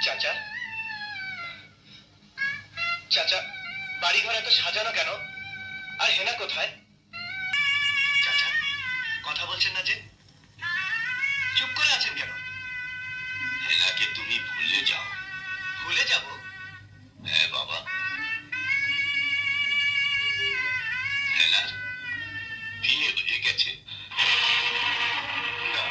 চাচা, চাচা, বাড়িঘর এত সাজানো কেন? আর হেনা কোথায়? চাচা, কথা বলছেন না যে? চুপ করে আছেন কেন? হেনাকে তুমি ভুলে যাও। ভুলে যাব? হ্যাঁ বাবা, হেনার বিয়ে হয়ে গেছে। না,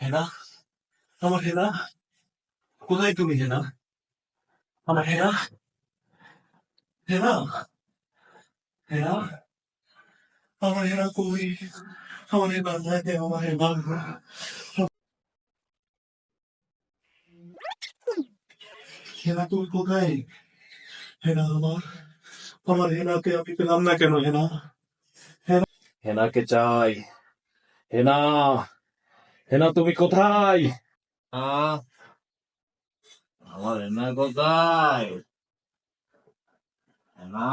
হেনা, আমার হেনা, কোথায় তুমি হেনা? আমার হেনা, হেনা, হেনা, আমার হেনা কই? আমার হেনা থাকে, আমার হেনা। হেনা তুমি কোথায়? হেনা আমার হেনাকে আমি পেলাম না কেন হেনা? হেনাকে চাই। হেনা, হেনা তুমি কোথায়? আমার হেনা কোথায়? হেনা,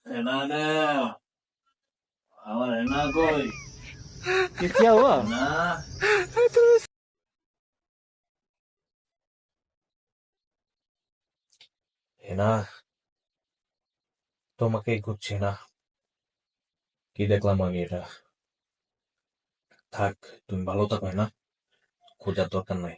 हेना ने हमारे हेना कोई ये क्या हुआ? हेना হেনা তোমাকেই খুঁজছি না। কি দেখলাম আমি এটা? থাক, তুমি ভালো থাকো না, খোঁজার দরকার নাই।